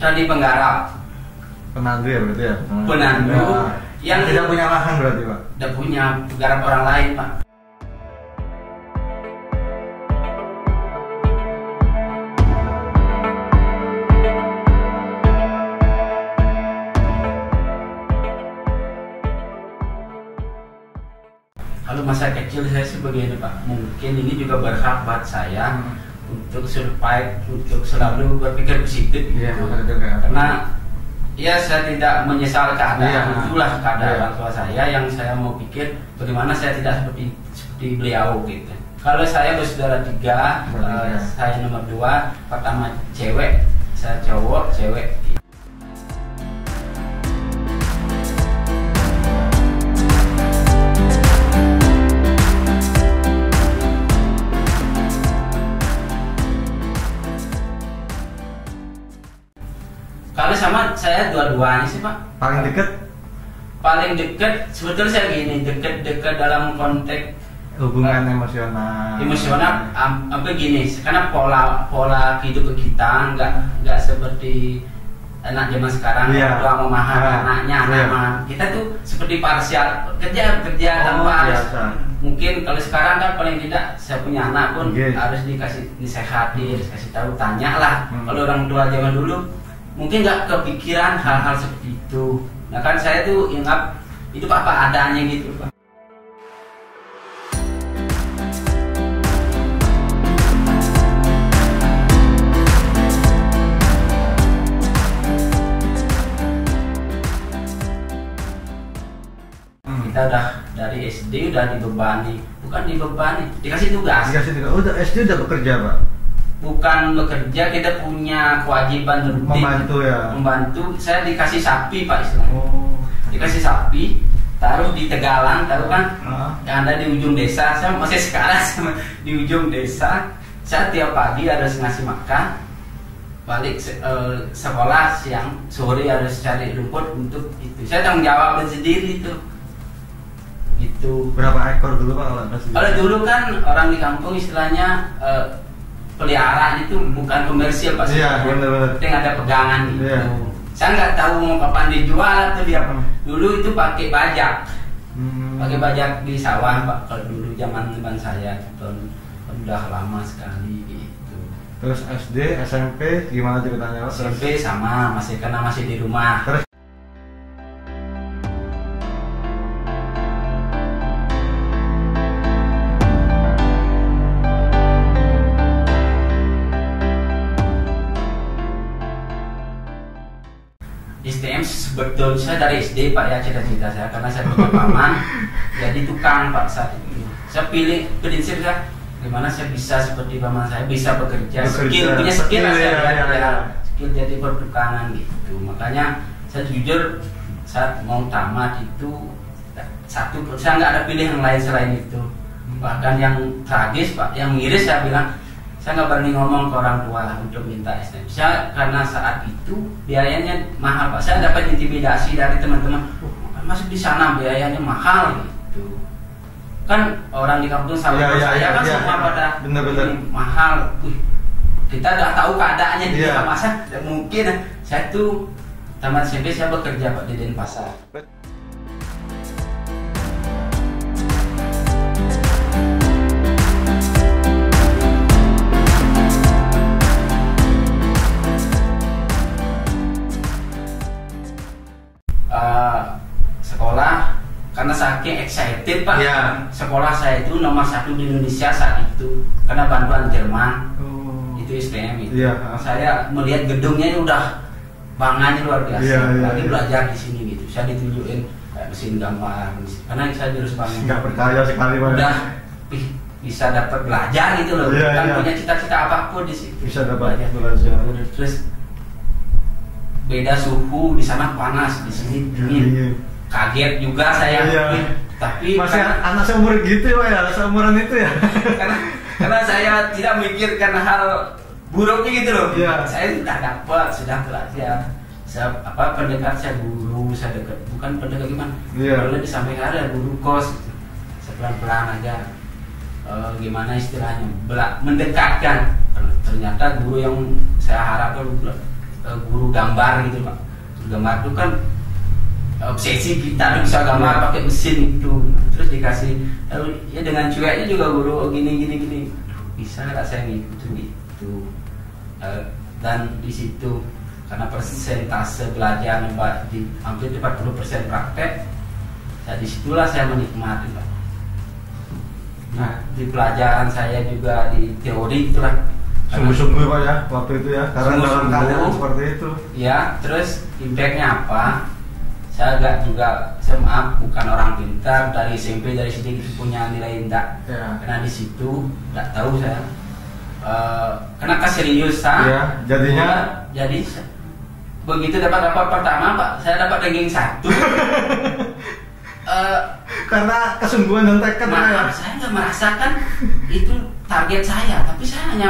tadi penggarap. Penandu ya berarti ya? Penandu yang tidak punya lahan berarti Pak? Tidak punya, penggarap orang lain Pak. Kalau masa kecil saya sebegini Pak, mungkin ini juga berhak buat saya untuk survive, untuk selalu berpikir positif gitu. Karena ya saya tidak menyesal keadaan, itulah keadaan orang tua saya yang saya mau pikir bagaimana saya tidak seperti beliau gitu. Kalau saya bersaudara tiga, saya nomor 2, pertama cewek, saya cowok, cewek. Kalau sama saya dua-duanya sih Pak. Paling dekat? Paling dekat sebetulnya saya gini, dekat dalam konteks hubungan emosional. Emosional, apa gini? Karena pola hidup kita nggak seperti anak zaman sekarang, tua memahami anaknya, kita tuh seperti parsial kerja tanpa harus. Mungkin kalau sekarang kan paling tidak saya punya anak pun harus dikasih disehati, dikasih tahu, tanya lah. Kalau orang tua zaman dulu mungkin nggak kepikiran hal-hal seperti itu. Nah kan saya tuh ingat itu apa adanya gitu Pak. Kita udah dari SD udah dibebani, bukan dibebani, dikasih tugas. Udah SD udah bekerja Pak? Bukan bekerja, kita punya kewajiban rutin membantu ya. Membantu. Saya dikasih sapi Pak istilahnya. Dikasih sapi, taruh di Tegalan, taruh kan yang ada di ujung desa. Saya masih sekarang di ujung desa. Saya tiap pagi harus ngasih makan, balik sekolah siang, sore harus cari rumput untuk itu. Saya tanggung jawab sendiri tuh. Gitu. Berapa ekor dulu Pak kalau dulu kan orang di kampung istilahnya peliharaan itu bukan komersil Pak. Iya, benar-benar. Penting ada pegangan gitu. Saya nggak tahu mau kapan dijual atau dia. Dulu itu pakai bajak. Pakai bajak di sawah Pak. Kalau dulu zaman saya tahun udah lama sekali gitu. Terus SD, SMP gimana ceritanya Pak? SMP sama, karena masih di rumah. Terus STM sebetulnya saya dari SD Pak ya, cita-cita saya karena saya punya paman jadi tukang Pak saat itu. Saya pilih prinsip saya gimana saya bisa seperti paman saya, bisa bekerja, punya skill skill jadi pertukangan gitu. Makanya saya jujur saat mau tamat itu satu, saya nggak ada pilihan lain selain itu. Bahkan yang tragis Pak, yang miris saya bilang, saya nggak berani ngomong ke orang tua untuk minta STM. Saya karena saat itu biayanya mahal Pak. Saya dapat intimidasi dari teman-teman. Masuk di sana biayanya mahal gitu. Kan orang di kampung saya kan semua pada mahal. Kita udah tahu keadaannya di masa. Mungkin saya tuh tamat SMP saya bekerja Pak di Denpasar. Sekolah karena saking excited Pak. Sekolah saya itu nomor 1 di Indonesia saat itu karena bantuan Jerman. Itu STM itu. Saya melihat gedungnya udah banganya luar biasa. Lagi belajar di sini gitu. Saya ditunjukin mesin gambar karena saya jurus banget. Nggak percaya sekali Pak. Udah bisa dapat belajar gitu loh. Kan punya cita-cita apapun di situ. Bisa dapat belajar. Terus beda suhu, di sana panas, di sini dingin. Kaget juga saya. Tapi masih anak seumur gitu ya, seumuran itu ya. karena saya tidak mikirkan hal buruknya gitu loh. Saya sudah dapat, sudah belajar. Saya pendekat saya guru, saya dekat, bukan pendekat gimana? Kalau disampaikan ada guru kos. Saya pelan-pelan aja. Gimana istilahnya? Mendekatkan. Ternyata guru yang saya harapkan guru gambar gitu Pak. Gambar itu kan obsesi kita tuh bisa gambar pakai mesin itu, terus dikasih ya dengan cueknya juga guru gini bisa nggak saya ngikutin gitu. Dan di situ karena persentase belajar di hampir 40% praktek, ya disitulah saya menikmati Pak. Nah di pelajaran saya juga di teori itulah sungguh-sungguh Pak ya waktu itu ya, karena dalam keadaan seperti itu ya. Terus impactnya apa, saya maaf bukan orang pintar, dari SMP dari sini punya nilai rendah ya. Karena di situ nggak tahu saya karena keseriusan ya, jadinya jadi begitu dapat pertama Pak, saya dapat ranking 1 karena kesungguhan dan tekad ya. Saya nggak merasakan itu target saya, tapi saya hanya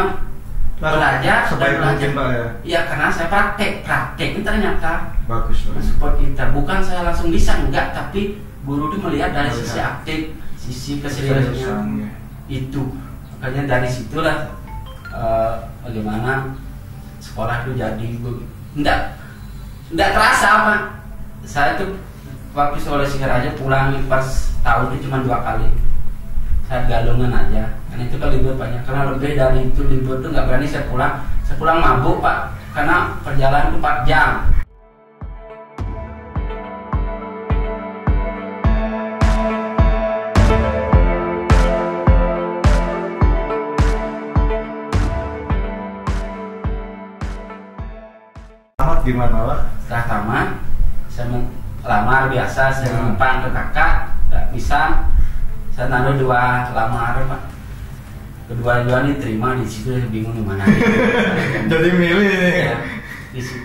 belajar sebaik dan mungkin Pak ya. Iya, karena saya praktek ini ternyata bagus Pak. support kita, bukan saya langsung bisa enggak, tapi guru itu melihat dari sisi aktif, sisi keseriusannya itu. Makanya dari situlah bagaimana sekolah itu jadi enggak terasa Pak. Saya tuh waktu sekolah Singaraja pulang pas tahun itu cuma 2 kali. Saya galungan aja, karena itu kalau libur banyak, karena lebih dari itu libur tuh nggak berani saya pulang mabuk Pak, karena perjalanan itu 4 jam. Tamat gimana Pak? Setelah tamat saya lamar biasa, saya numpang ke kakak, nggak bisa. Saya naruh 2 lamar Pak. Kedua-dua ini terima, di situ saya bingung gimana. Jadi milih nih. Ya,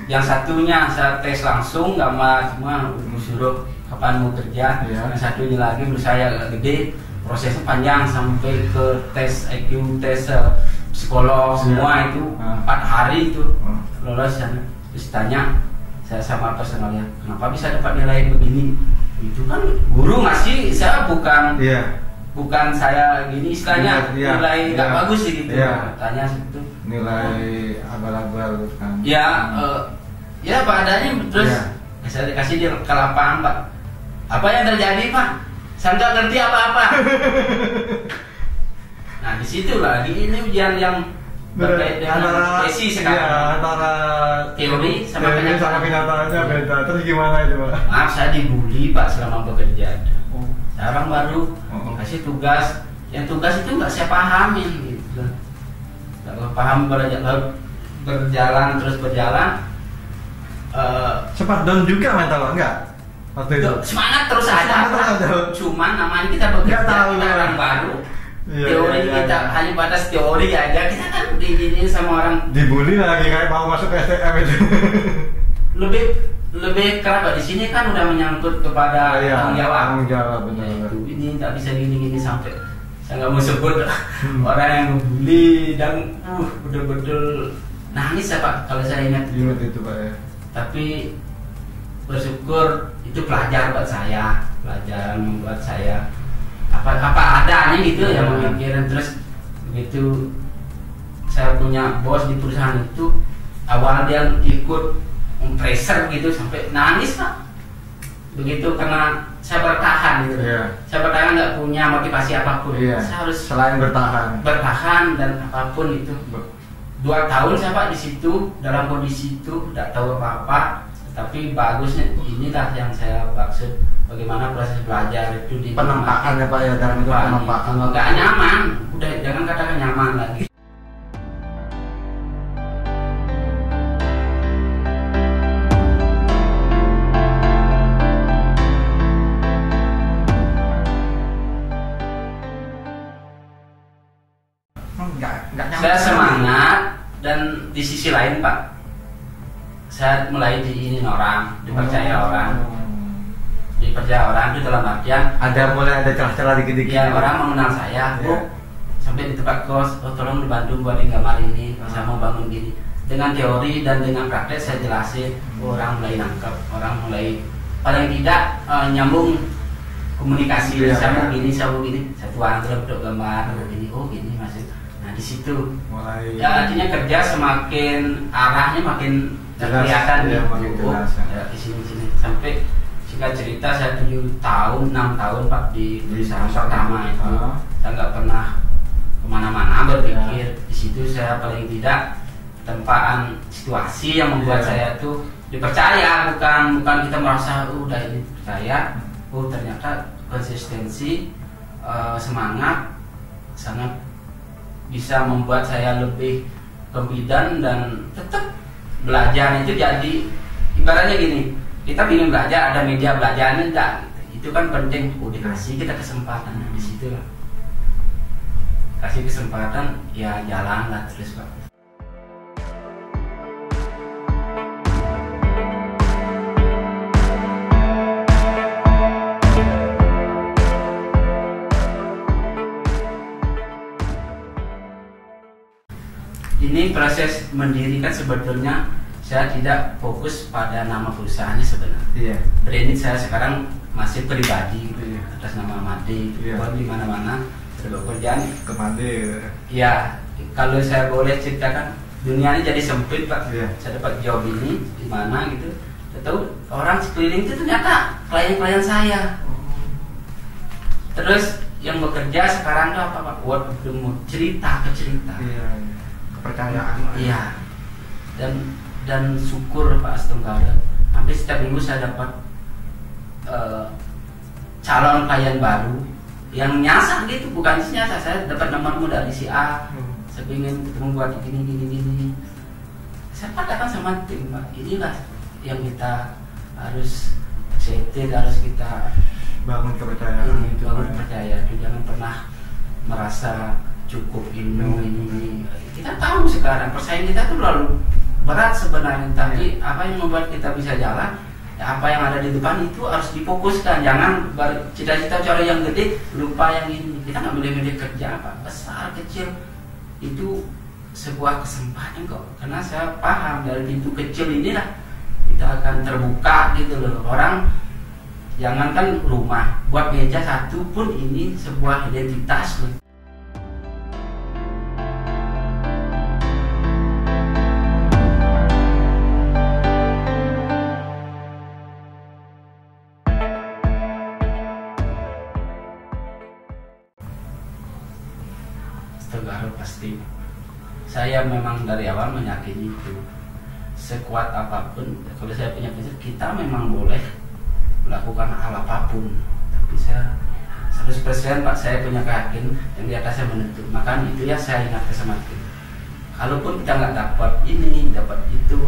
yang satunya saya tes langsung, nggak cuma suruh kapan mau kerja. Ya. Yang satunya lagi menurut saya agak gede, prosesnya panjang sampai ke tes IQ, tes psikolog, semua itu 4 hari itu lolos. Terus tanya saya sama personalnya, kenapa bisa dapat nilai begini? Itu kan guru ngasih, saya bukan bukan saya gini istilahnya nilai nggak bagus sih gitu. Tanya situ nilai abal-abal kan. Ya ya Pak adanya. Terus saya dikasih dia ke lapangan Pak. Apa yang terjadi Pak? Saya nggak ngerti apa-apa. Nah di situ lagi ini ujian yang berkait dengan teori sekarang. Ya, antara teori sama kenyataannya beda. Terus gimana itu Pak? Maaf saya dibully Pak selama bekerja. Sekarang baru kasih tugas, yang tugas itu nggak saya pahamin gitu. Nggak paham berjalan terus berjalan. Sempat down juga mental enggak? Waktu itu Semangat terus ada. Cuman namanya kita bekerja, kita orang baru. Teori kita hanya batas teori aja, kita kan diinin sama orang dibully lagi kayak mau masuk STM itu. lebih kerap di sini kan udah menyangkut kepada tanggung jawab benar. Ya, itu ini tak bisa gini sampai saya nggak mau sebut orang yang membuli dan betul-betul nangis ya Pak kalau saya ingat itu Pak ya. Tapi bersyukur itu pelajaran membuat saya apa adanya gitu ya memikirin. Terus begitu saya punya bos di perusahaan itu, awal dia ikut pressure gitu sampai nangis Pak. Begitu karena saya bertahan gitu. Saya bertahan nggak punya motivasi apapun. Saya harus selain bertahan dan apapun itu. 2 tahun saya Pak di situ dalam kondisi itu nggak tahu apa-apa. Tapi bagusnya inilah yang saya maksud, bagaimana proses belajar itu di penempaan ya Pak ya, dalam itu penempaan. Nggak nyaman, udah jangan katakan nyaman lagi. Saya semangat dan di sisi lain Pak, saya mulai diinin orang, dipercaya orang itu dalam artian mulai ada celah-celah dikit-dikit. Ya orang mengenal saya, sampai di tempat kos, tolong dibantu buat gambar ini, saya mau bangun gini. Dengan teori dan dengan praktek saya jelasin, orang mulai nangkep, orang mulai paling tidak nyambung komunikasi. Saya mau gini, saya tuang terus untuk gambar, gini masih. Nah di situ mulai ya artinya kerja semakin arahnya makin dan kelihatan ya, ya, di sini sampai singkat cerita saya 7 tahun 6 tahun Pak di perusahaan pertama itu saya nggak pernah kemana-mana berpikir. Di situ saya paling tidak tempaan situasi yang membuat saya tuh dipercaya, bukan kita merasa udah ini percaya, ternyata konsistensi, semangat sangat bisa membuat saya lebih kebidan dan tetap belajar. Itu jadi ibaratnya gini, kita ingin belajar ada media belajarnya enggak, itu kan penting. Dikasih kita kesempatan, di situ lah kasih kesempatan ya, jalan lah terus Pak. Ini proses mendirikan sebetulnya saya tidak fokus pada nama perusahaannya sebenarnya. Branding saya sekarang masih pribadi atas nama Made. Kalau di mana-mana ada pekerjaan ke Made. Ya, kalau saya boleh ceritakan, dunia ini jadi sempit Pak. Saya dapat job ini di mana gitu. Tahu orang sekeliling itu ternyata klien-klien saya. Terus yang bekerja sekarang tuh apa Pak? Word of the mouth, cerita ke cerita. Kepercayaan. Iya. Dan syukur Pak Astenggara, hampir setiap minggu saya dapat calon klien baru yang nyasar gitu, bukan nyasar, saya dapat nomormu dari si A, saya ingin ketemu buat gini. Saya katakan sama tim Pak, inilah yang kita harus accepted, harus kita bangun kepercayaan. Bangun percaya, jangan pernah merasa cukup ilmu ini. Kita tahu sekarang persaingan kita tuh terlalu berat sebenarnya, tapi apa yang membuat kita bisa jalan, ya apa yang ada di depan itu harus difokuskan. Jangan cita-cita cari yang gede lupa yang ini. Kita nggak boleh kerja apa besar kecil itu sebuah kesempatan kok, karena saya paham dari pintu kecil inilah kita akan terbuka gitu loh. Orang jangankan rumah, buat meja satu pun ini sebuah identitas loh. Tegar pasti. Saya memang dari awal meyakini itu. Sekuat apapun, kalau saya punya prinsip, kita memang boleh melakukan hal apapun. Tapi saya 100% Pak, saya punya keyakinan yang di atas saya menentu. Maka itu ya saya ingat sama itu. Kalaupun kita nggak dapat ini, dapat itu,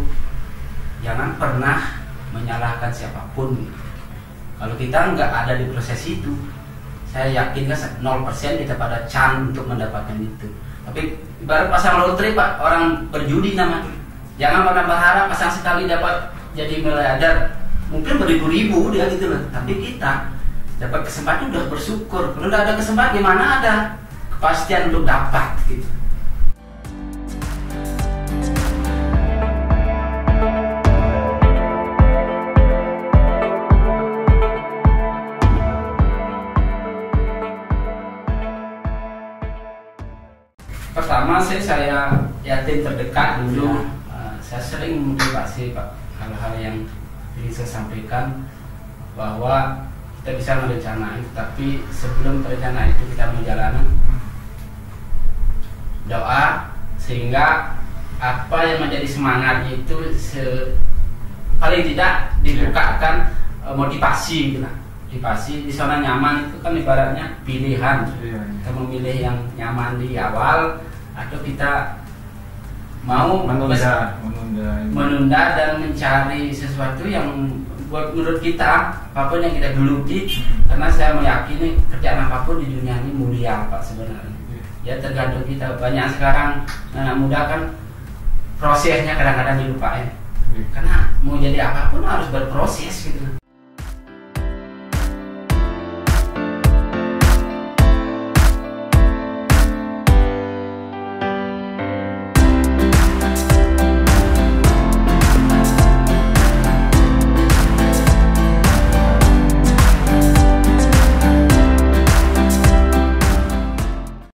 jangan pernah menyalahkan siapapun. Kalau kita nggak ada di proses itu, saya yakin kan 0% kita pada chance untuk mendapatkan itu. Tapi ibarat pasang lotre Pak, orang berjudi namanya. Jangan pernah berharap pasang sekali dapat jadi miliarder. Mungkin beribu-ribu dia gitu loh. Tapi kita dapat kesempatan udah bersyukur. Kalau udah ada kesempatan gimana ada kepastian untuk dapat gitu. Pertama saya yatim terdekat dulu. Saya sering motivasi Pak, hal-hal yang ingin saya sampaikan, bahwa kita bisa merencanakan, tapi sebelum rencana itu kita menjalani doa, sehingga apa yang menjadi semangat itu paling tidak dibukakan motivasi gitu. Motivasi di zona nyaman itu kan ibaratnya pilihan. Kita memilih yang nyaman di awal, atau kita mau menunda dan mencari sesuatu yang buat menurut kita, apapun yang kita geluti. Karena saya meyakini kerjaan apapun di dunia ini mulia Pak sebenarnya. Ya tergantung kita. Banyak sekarang anak muda kan prosesnya kadang-kadang dilupain. Karena mau jadi apapun harus berproses gitu.